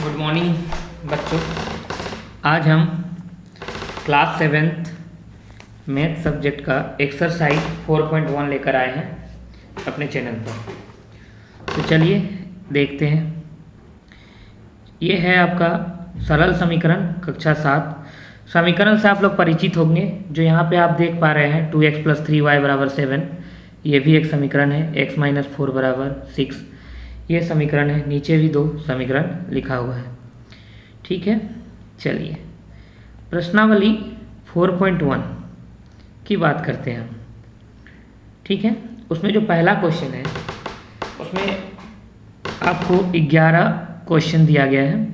Good morning बच्चों। आज हम क्लास 7th मैथ सब्जेक्ट का एक्सरसाइज 4.1 लेकर आए हैं अपने चैनल पर। तो चलिए देखते हैं। ये है आपका सरल समीकरण कक्षा 7। समीकरण से आप लोग परिचित होंगे। जो यहाँ पे आप देख पा रहे हैं 2x + 3y = 7, ये भी एक समीकरण है। x - 4 = 6, ये समीकरण है। नीचे भी 2 समीकरण लिखा हुआ है। ठीक है, चलिए प्रश्नावली 4.1 की बात करते हैं हम। ठीक है, उसमें जो पहला क्वेश्चन है उसमें आपको 11 क्वेश्चन दिया गया है,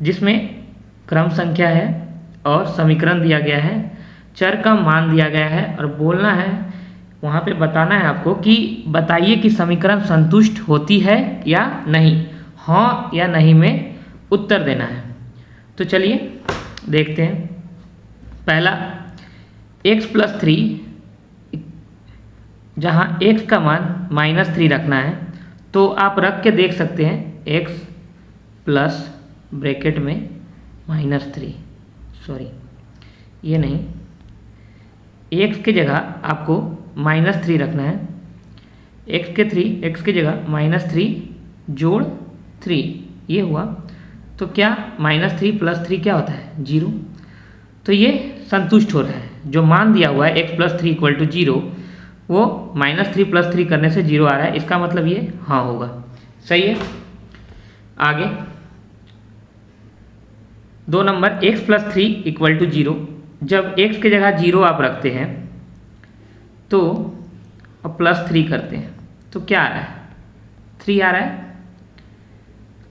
जिसमें क्रम संख्या है और समीकरण दिया गया है, चर का मान दिया गया है और बोलना है, वहाँ पे बताना है आपको कि बताइए कि समीकरण संतुष्ट होती है या नहीं। हाँ या नहीं में उत्तर देना है। तो चलिए देखते हैं। पहला x + 3, जहाँ x का मान -3 रखना है, तो आप रख के देख सकते हैं x प्लस ब्रैकेट में -3, सॉरी ये नहीं, x की जगह आपको -3 रखना है। x की जगह -3 जोड़ 3, ये हुआ। तो क्या -3 + 3 क्या होता है? 0। तो ये संतुष्ट हो रहा है। जो मान दिया हुआ है x + 3 = 0, वो -3 + 3 करने से 0 आ रहा है। इसका मतलब ये हाँ होगा। सही है। आगे 2 नंबर, x + 3 = 0। जब x की जगह 0 आप रखते हैं तो अब +3 करते हैं तो क्या आ रहा है? 3 आ रहा है।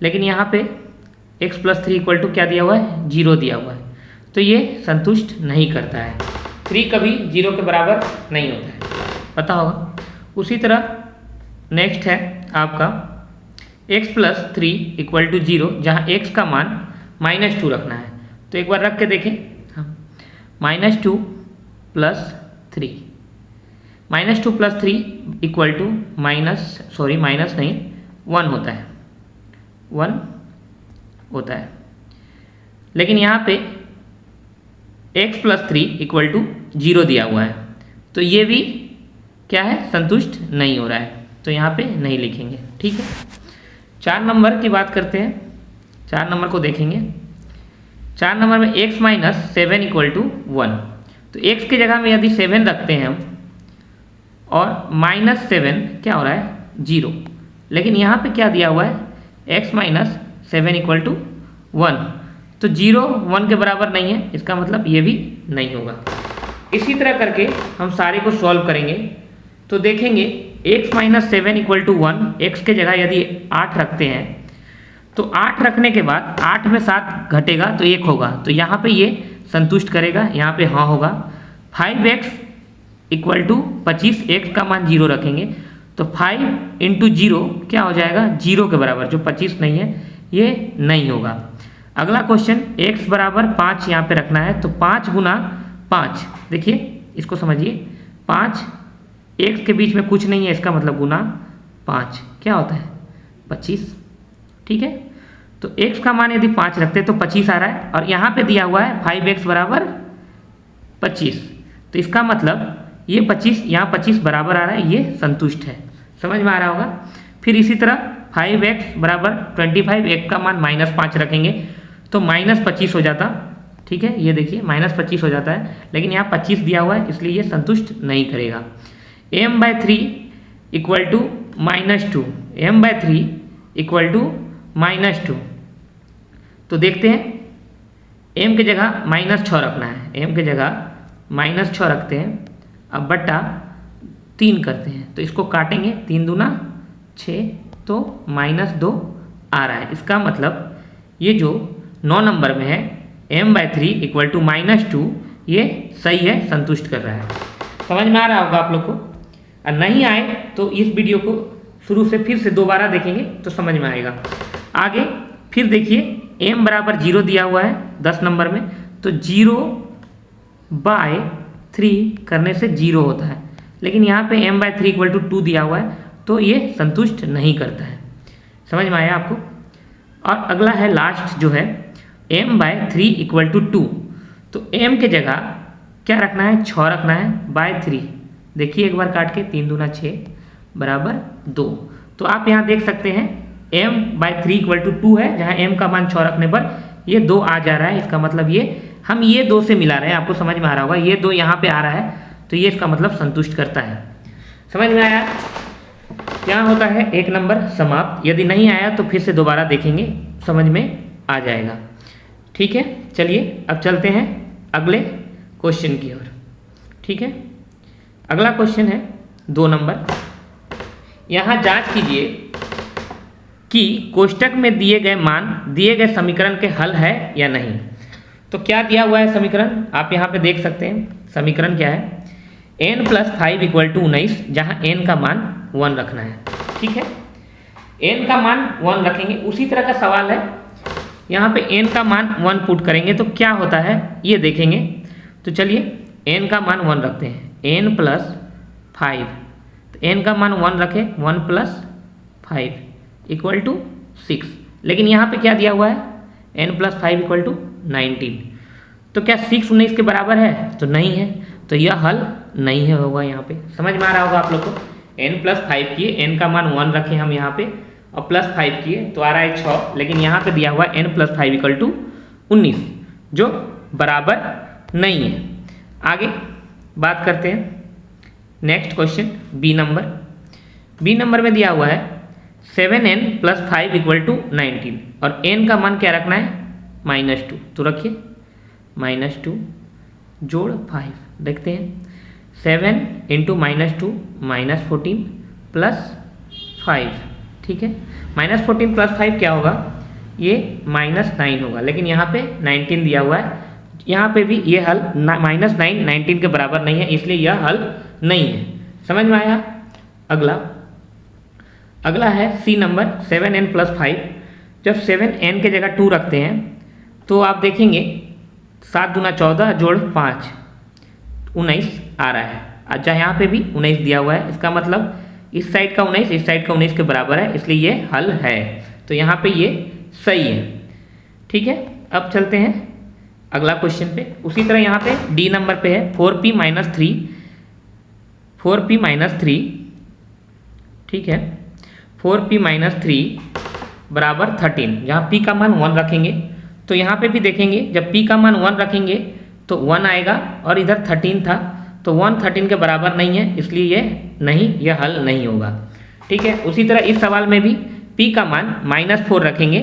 लेकिन यहाँ पे x + 3 = क्या दिया हुआ है? 0 दिया हुआ है। तो ये संतुष्ट नहीं करता है। 3 कभी 0 के बराबर नहीं होता है, पता होगा। उसी तरह नेक्स्ट है आपका x + 3 = 0, जहाँ x का मान -2 रखना है। तो एक बार रख के देखें। हाँ, -2 + 3, -2 + 3 = -1 होता है, 1 होता है। लेकिन यहाँ पे x + 3 = 0 दिया हुआ है, तो ये भी क्या है? संतुष्ट नहीं हो रहा है। तो यहाँ पे नहीं लिखेंगे। ठीक है। 4 नंबर की बात करते हैं। 4 नंबर को देखेंगे। 4 नंबर में x - 7 = 1। तो x की जगह में यदि 7 रखते हैं हम और -7 क्या हो रहा है? 0। लेकिन यहाँ पे क्या दिया हुआ है? x - 7 = 1। तो 0 1 के बराबर नहीं है, इसका मतलब ये भी नहीं होगा। इसी तरह करके हम सारे को सॉल्व करेंगे तो देखेंगे x - 7 = 1। x के जगह यदि 8 रखते हैं तो 8 रखने के बाद 8 में 7 घटेगा तो 1 होगा। तो यहाँ पे ये संतुष्ट करेगा, यहाँ पे हाँ होगा। 5x = 25, x का मान 0 रखेंगे तो 5 × 0 क्या हो जाएगा? 0 के बराबर, जो 25 नहीं है ये नहीं होगा। अगला क्वेश्चन, x = 5 यहाँ पे रखना है। तो 5 × 5, देखिए इसको समझिए। 5 x के बीच में कुछ नहीं है, इसका मतलब गुना 5 क्या होता है? 25। ठीक है। तो x का मान यदि 5 रखते तो 25 आ रहा है, और यहाँ पे दिया हुआ है 5x = 25। तो इसका मतलब ये 25, यहाँ 25 बराबर आ रहा है, ये संतुष्ट है। समझ में आ रहा होगा। फिर इसी तरह 5x = 25, x का मान -5 रखेंगे तो -25 हो जाता। ठीक है, ये देखिए -25 हो जाता है। लेकिन यहाँ 25 दिया हुआ है, इसलिए ये संतुष्ट नहीं करेगा। m/3 = -2, m/3 = -2। तो देखते हैं, m की जगह -6 रखना है। m की जगह -6 रखते हैं, अब बटा 3 करते हैं। तो इसको काटेंगे, 3 दूना 6, तो -2 आ रहा है। इसका मतलब ये जो 9 नंबर में है m/3 = -2, ये सही है, संतुष्ट कर रहा है। समझ में आ रहा होगा आप लोग को। और नहीं आए तो इस वीडियो को शुरू से फिर से दोबारा देखेंगे तो समझ में आएगा। आगे फिर देखिए, m = 0 दिया हुआ है 10 नंबर में, तो 0/3 करने से 0 होता है। लेकिन यहाँ पे m/3 = 2 दिया हुआ है, तो ये संतुष्ट नहीं करता है। समझ में आया आपको। और अगला है लास्ट जो है m/3 इक्वल टू 2। तो m के जगह क्या रखना है, 6 रखना है बाय 3। देखिए एक बार काट के, 3 दूना 6 बराबर 2। तो आप यहाँ देख सकते हैं m/3 इक्वल टू 2 है, जहाँ m का मान 6 रखने पर ये 2 आ जा रहा है। इसका मतलब ये हम ये 2 से मिला रहे हैं, आपको समझ में आ रहा होगा, ये 2 यहाँ पे आ रहा है तो ये इसका मतलब संतुष्ट करता है। समझ में आया? यहाँ होता है 1 नंबर समाप्त। यदि नहीं आया तो फिर से दोबारा देखेंगे, समझ में आ जाएगा। ठीक है, चलिए अब चलते हैं अगले क्वेश्चन की ओर। ठीक है, अगला क्वेश्चन है 2 नंबर। यहाँ जांच कीजिए कि कोष्टक में दिए गए मान दिए गए समीकरण के हल है या नहीं। तो क्या दिया हुआ है समीकरण, आप यहाँ पे देख सकते हैं। समीकरण क्या है, n+5 इक्वल टू 19, जहाँ n का मान 1 रखना है। ठीक है, n का मान 1 रखेंगे। उसी तरह का सवाल है, यहाँ पे n का मान 1 पुट करेंगे तो क्या होता है ये देखेंगे। तो चलिए n का मान 1 रखते हैं, n+5। तो n का मान 1 रखें, 1+5 इक्वल टू 6। लेकिन यहाँ पे क्या दिया हुआ है, n+5 इक्वल टू 19। तो क्या 6 19 के बराबर है? तो नहीं है, तो यह हल नहीं है होगा। यहाँ पे समझ में आ रहा होगा आप लोग को। n+5 किए, n का मान 1 रखे हम यहाँ पे और +5 किए तो आ रहा है 6। लेकिन यहाँ पे दिया हुआ n+5 इक्वल टू 19, जो बराबर नहीं है। आगे बात करते हैं next question B number. B number में दिया हुआ है 7n+5 इक्वल टू 19 और n का मान क्या रखना है, -2। तो रखिए -2 जोड़ 5, देखते हैं 7 इंटू -2 -14 प्लस 5। ठीक है, -14 प्लस 5 क्या होगा, ये -9 होगा। लेकिन यहाँ पे 19 दिया हुआ है, यहाँ पे भी ये हल -9 19 के बराबर नहीं है, इसलिए यह हल नहीं है। समझ में आया? अगला है सी नंबर 7n+5। जब 7n के जगह 2 रखते हैं तो आप देखेंगे 7 दूना 14 जोड़ 5 19 आ रहा है। अच्छा, यहाँ पे भी 19 दिया हुआ है, इसका मतलब इस साइड का 19 इस साइड का 19 के बराबर है, इसलिए ये हल है। तो यहाँ पे ये सही है। ठीक है, अब चलते हैं अगला क्वेश्चन पे। उसी तरह यहाँ पे डी नंबर पे है 4p - 3। ठीक है, 4p - 3 बराबर 13, जहाँ p का मान 1 रखेंगे। तो यहाँ पे भी देखेंगे जब p का मान 1 रखेंगे तो 1 आएगा और इधर 13 था तो 1 13 के बराबर नहीं है, इसलिए ये नहीं, यह हल नहीं होगा। ठीक है, उसी तरह इस सवाल में भी p का मान -4 रखेंगे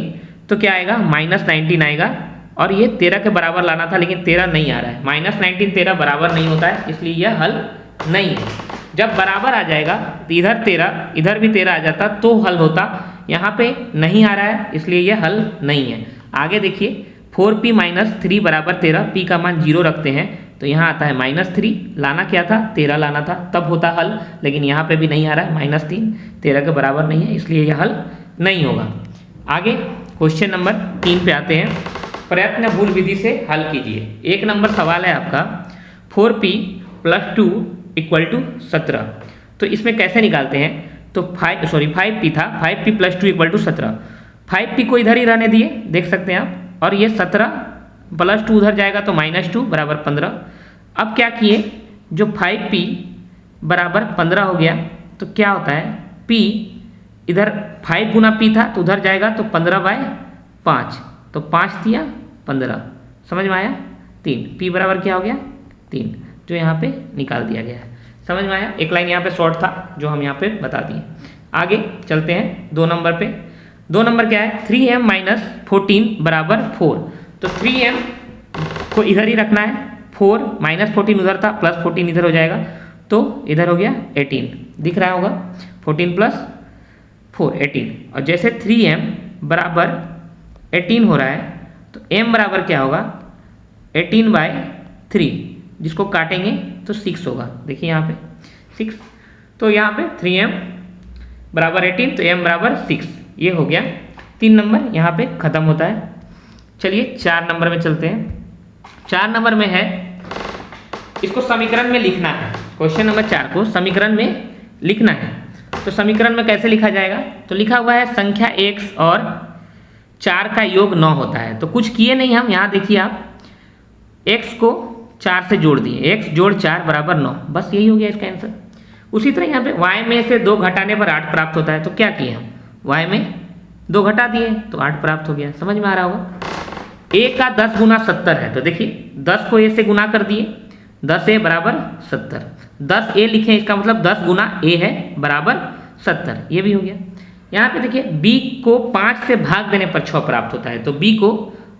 तो क्या आएगा, -19 आएगा और ये 13 के बराबर लाना था लेकिन 13 नहीं आ रहा है। -19 13 बराबर नहीं होता है, इसलिए यह हल नहीं है। जब बराबर आ जाएगा तो इधर 13 इधर भी 13 आ जाता तो हल होता, यहाँ पे नहीं आ रहा है इसलिए यह हल नहीं है। आगे देखिए 4p - 3 बराबर 13, p का मान 0 रखते हैं तो यहाँ आता है -3, लाना क्या था, 13 लाना था, तब होता हल। लेकिन यहाँ पे भी नहीं आ रहा है, -3 13 के बराबर नहीं है, इसलिए यह हल नहीं होगा। आगे क्वेश्चन नंबर 3 पे आते हैं। प्रयत्न भूल विधि से हल कीजिए। 1 नंबर सवाल है आपका 4p + 2 = 17। तो इसमें कैसे निकालते हैं, तो 5p था, 5p + 2 = 17। 5p को इधर ही रहने दिए, देख सकते हैं आप, और ये 17 + 2 उधर जाएगा तो -2 बराबर 15। अब क्या किए, जो 5p बराबर 15 हो गया तो क्या होता है, p इधर 5 गुना p था तो उधर जाएगा तो 15/5, तो 5 दिया 15। समझ में आया? 3, p बराबर क्या हो गया 3, जो यहाँ पे निकाल दिया गया है। समझ में आया? एक लाइन यहाँ पे शॉर्ट था जो हम यहाँ पे बता दिए। आगे चलते हैं 2 नंबर पे। 2 नंबर क्या है, 3m - 14 बराबर 4। तो 3m को इधर ही रखना है, 4 -14 उधर था, +14 इधर हो जाएगा तो इधर हो गया 18, दिख रहा होगा, 14 + 4 18। और जैसे 3m बराबर 18 हो रहा है तो m बराबर क्या होगा, 18/3, जिसको काटेंगे तो 6 होगा। देखिए यहाँ पे 6, तो यहाँ पे 3m बराबर 18 तो m बराबर 6, ये हो गया 3 नंबर, यहाँ पे ख़त्म होता है। चलिए 4 नंबर में चलते हैं। 4 नंबर में है, इसको समीकरण में लिखना है। क्वेश्चन नंबर 4 को समीकरण में लिखना है। तो समीकरण में कैसे लिखा जाएगा, तो लिखा हुआ है संख्या x और 4 का योग 9 होता है। तो कुछ किए नहीं हम, यहाँ देखिए आप x को 4 से जोड़ दिए, x जोड़ 4 बराबर 9, बस यही हो गया इसका आंसर। उसी तरह यहाँ पे y में से 2 घटाने पर 8 प्राप्त होता है। तो क्या किए हम, y में 2 घटा दिए तो 8 प्राप्त हो गया। समझ में आ रहा होगा। a का 10 गुना 70 है, तो देखिए 10 को a से गुना कर दिए, 10a बराबर 70, 10a लिखें, इसका मतलब 10 गुना a है बराबर 70, ये भी हो गया। यहाँ पे देखिए b को 5 से भाग देने पर 6 प्राप्त होता है। तो b को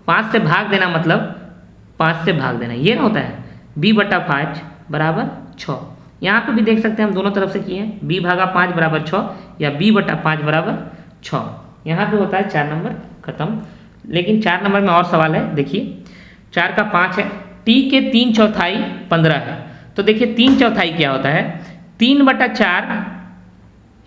5 से भाग देना मतलब 5 से भाग देना, ये ना होता है b/5 बराबर 6। यहाँ पे भी देख सकते हैं हम दोनों तरफ से किए हैं, b भागा 5 बराबर 6 या b/5 बराबर 6। यहाँ पे होता है 4 नंबर खत्म। लेकिन 4 नंबर में और सवाल है, देखिए 4 का 5 है, t के 3/4 15 है। तो देखिए 3/4 क्या होता है, 3/4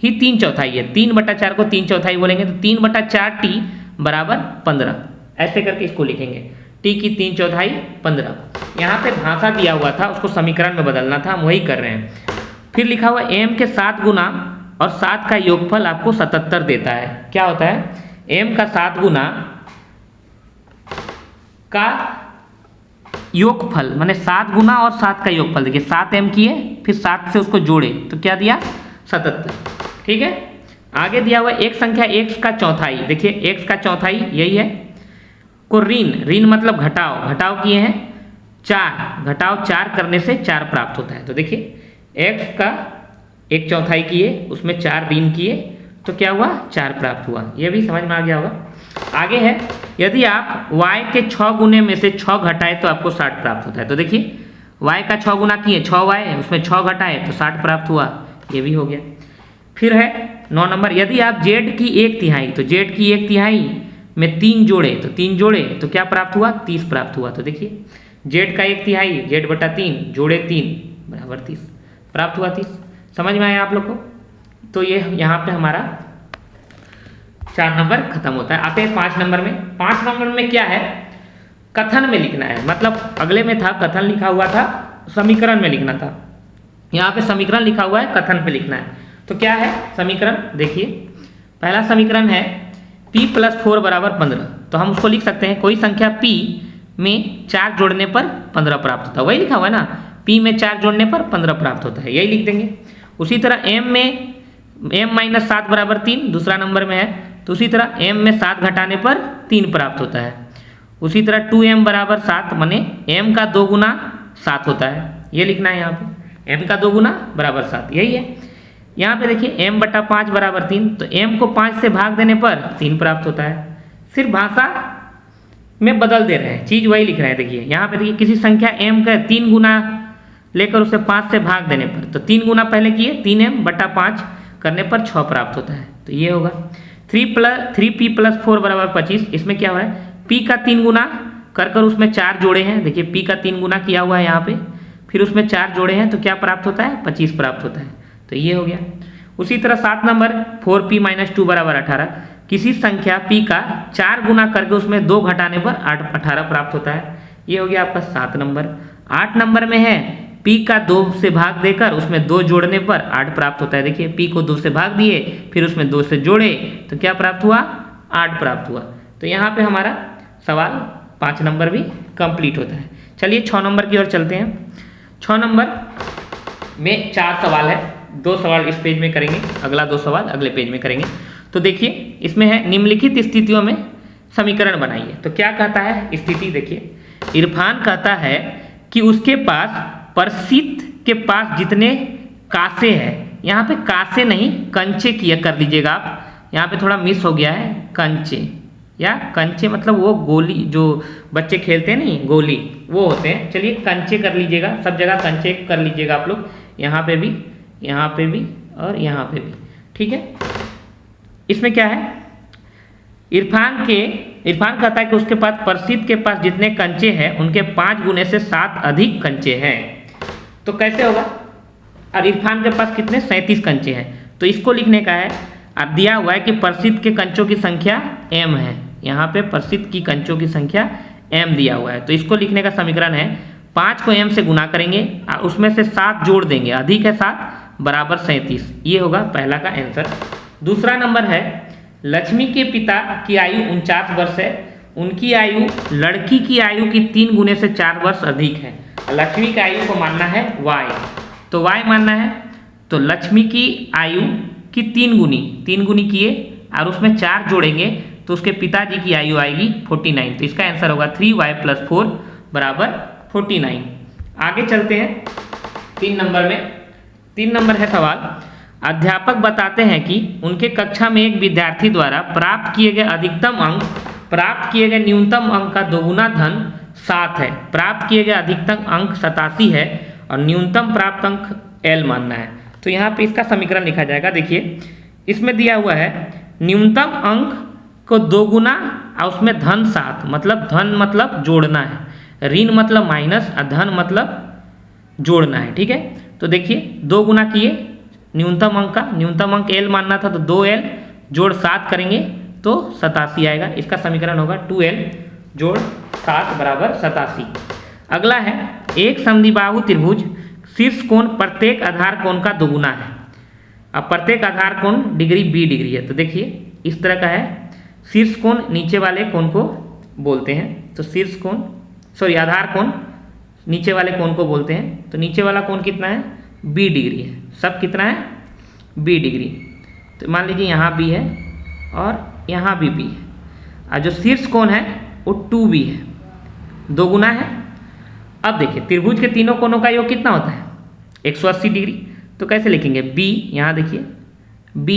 ही 3/4 है, 3/4 को 3/4 बोलेंगे तो 3/4t बराबर 15, ऐसे करके इसको लिखेंगे, t की 3/4 15। यहाँ पे भाषा दिया हुआ था, उसको समीकरण में बदलना था, हम वही कर रहे हैं। फिर लिखा हुआ m के 7 गुना और 7 का योगफल आपको 77 देता है। क्या होता है, m का 7 गुना का योगफल माने 7 गुना और 7 का योगफल, देखिए 7m किए फिर 7 से उसको जोड़े तो क्या दिया 77, ठीक है। आगे दिया हुआ एक संख्या x का चौथाई, देखिए x का चौथाई यही है, को ऋण मतलब घटाव किए हैं 4, घटाव 4 करने से 4 प्राप्त होता है। तो देखिए x का 1/4 किए, उसमें 4 ऋण किए तो क्या हुआ 4 प्राप्त हुआ, ये भी समझ में आ गया होगा। आगे है, यदि आप y के 6 गुने में से 6 घटाए तो आपको 60 प्राप्त होता है। तो देखिए y का 6 गुना किए 6y, उसमें 6 घटाए तो 60 प्राप्त हुआ, ये भी हो गया। फिर है 9 नंबर, यदि आप z की 1/3, तो z की 1/3 में 3 जोड़े तो 3 जोड़े तो क्या प्राप्त हुआ 30 प्राप्त हुआ। तो देखिए z का 1/3 z/3 जोड़े 3 बराबर 30 प्राप्त हुआ 30। समझ में आया आप लोग को। तो ये यहाँ पे हमारा 4 नंबर खत्म होता है। आते हैं 5 नंबर में। 5 नंबर में क्या है, कथन में लिखना है, मतलब अगले में था कथन लिखा हुआ था, समीकरण में लिखना था, यहाँ पे समीकरण लिखा हुआ है, कथन पे लिखना है। तो क्या है समीकरण, देखिए पहला समीकरण है p + 4 बराबर 15। तो हम उसको लिख सकते हैं, कोई संख्या p में 4 जोड़ने पर 15 प्राप्त होता है, वही लिखा हुआ है ना, p में 4 जोड़ने पर 15 प्राप्त होता है, यही लिख देंगे। उसी तरह m में m-7 बराबर 3 दूसरा नंबर में है, तो उसी तरह m में 7 घटाने पर 3 प्राप्त होता है। उसी तरह 2m बराबर 7 माने m का 2 गुना 7 होता है, ये लिखना है यहाँ पे, m का 2 गुना बराबर 7, यही है। यहाँ पे देखिए m/5 बराबर 3, तो m को 5 से भाग देने पर 3 प्राप्त होता है। सिर्फ भाषा में बदल दे रहे हैं, चीज़ वही लिख रहे हैं। देखिए यहाँ पे देखिए किसी संख्या m का 3 गुना लेकर उसे 5 से भाग देने पर, तो 3 गुना पहले किए 3m/5 करने पर 6 प्राप्त होता है, तो ये होगा। 3p + 4 बराबर 25, इसमें क्या हो रहा है p का 3 गुना कर उसमें 4 जोड़े हैं, देखिए p का 3 गुना किया हुआ है यहाँ पे, फिर उसमें 4 जोड़े हैं तो क्या प्राप्त होता है 25 प्राप्त होता है, तो ये हो गया। उसी तरह 7 नंबर 4p - 2 बराबर 18, किसी संख्या p का 4 गुना करके उसमें 2 घटाने पर 18 प्राप्त होता है, ये हो गया आपका 7 नंबर। 8 नंबर में है p का 2 से भाग देकर उसमें 2 जोड़ने पर 8 प्राप्त होता है, देखिए p को 2 से भाग दिए फिर उसमें 2 से जोड़े तो क्या प्राप्त हुआ 8 प्राप्त हुआ। तो यहाँ पे हमारा सवाल 5 नंबर भी कंप्लीट होता है। चलिए 6 नंबर की ओर चलते हैं। 6 नंबर में 4 सवाल है, 2 सवाल इस पेज में करेंगे, अगला 2 सवाल अगले पेज में करेंगे। तो देखिए इसमें है निम्नलिखित स्थितियों में समीकरण बनाइए। तो क्या कहता है स्थिति, देखिए इरफान कहता है कि उसके पास परसित के पास जितने कासे हैं, यहाँ पे कासे नहीं कंचे किया कर लीजिएगा आप, यहाँ पे थोड़ा मिस हो गया है, कंचे या कंचे मतलब वो गोली जो बच्चे खेलते हैं नहीं गोली वो होते हैं, चलिए कंचे कर लीजिएगा, सब जगह कंचे कर लीजिएगा आप लोग, यहाँ पे भी और यहाँ पे भी, ठीक है। इसमें क्या है, इरफान कहता है कि उसके पास परसित के पास जितने कंचे हैं उनके 5 गुने से 7 अधिक कंचे हैं। तो कैसे होगा, और इरफान के पास कितने 37 कंचे हैं, तो इसको लिखने का है। अब दिया हुआ है कि परसित के कंचों की संख्या m है, यहाँ पे परसित की कंचों की संख्या m दिया हुआ है, तो इसको लिखने का समीकरण है 5 को m से गुना करेंगे और उसमें से 7 जोड़ देंगे, अधिक है 7 बराबर 37, ये होगा पहला का आंसर। दूसरा नंबर है लक्ष्मी के पिता की आयु 49 वर्ष है, उनकी आयु लड़की की आयु की 3 गुने से 4 वर्ष अधिक है। लक्ष्मी की आयु को मानना है y, तो y मानना है, तो लक्ष्मी की आयु की 3 गुनी किए और उसमें 4 जोड़ेंगे तो उसके पिताजी की आयु आएगी 49। तो इसका आंसर होगा 3y + 4 बराबर 49। आगे चलते हैं 3 नंबर में। 3 नंबर है सवाल, अध्यापक बताते हैं कि उनके कक्षा में एक विद्यार्थी द्वारा प्राप्त किए गए न्यूनतम अंक का दोगुना धन 7 है। प्राप्त किए गए अधिकतम अंक 87 है और न्यूनतम प्राप्त अंक L मानना है। तो यहाँ पे इसका समीकरण लिखा जाएगा। देखिए इसमें दिया हुआ है न्यूनतम अंक को दोगुना और उसमें धन 7, मतलब धन मतलब जोड़ना है, ऋण मतलब माइनस और धन मतलब जोड़ना है। ठीक है, तो देखिए 2 गुना किए न्यूनतम अंक का, न्यूनतम अंक L मानना था तो 2L जोड़ 7 करेंगे तो 87 आएगा। इसका समीकरण होगा 2L जोड़ 7 बराबर 87। अगला है, एक समद्विबाहु त्रिभुज शीर्ष कोण प्रत्येक आधार कोण का दोगुना है। अब प्रत्येक आधार कोण डिग्री B डिग्री है, तो देखिए इस तरह का है। शीर्ष कोण नीचे वाले कोण को बोलते हैं, तो शीर्ष कोण आधार कोण नीचे वाले कोण को बोलते हैं। तो नीचे वाला कोण कितना है, B डिग्री है। सब कितना है, B डिग्री। तो मान लीजिए यहाँ B है और यहाँ भी B है, और जो शीर्ष कोण है वो 2B है, दोगुना है। अब देखिए त्रिभुज के तीनों कोणों का योग कितना होता है, 180 डिग्री। तो कैसे लिखेंगे, B, यहाँ देखिए B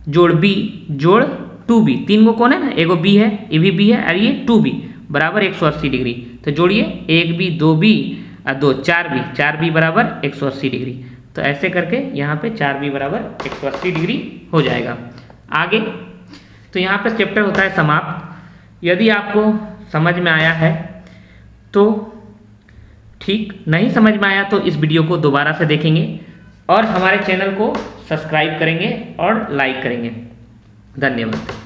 जोड़ B जोड़ 2B, 3 गो कोण है ना, एगो B है, ये भी B है और ये 2B बराबर 180 डिग्री। तो जोड़िए 1B 2B और 2 4B बराबर 180 डिग्री। तो ऐसे करके यहाँ पे 4B बराबर 180 डिग्री हो जाएगा। आगे तो यहाँ पे चैप्टर होता है समाप्त। यदि आपको समझ में आया है तो ठीक, नहीं समझ में आया तो इस वीडियो को दोबारा से देखेंगे और हमारे चैनल को सब्सक्राइब करेंगे और लाइक करेंगे। धन्यवाद।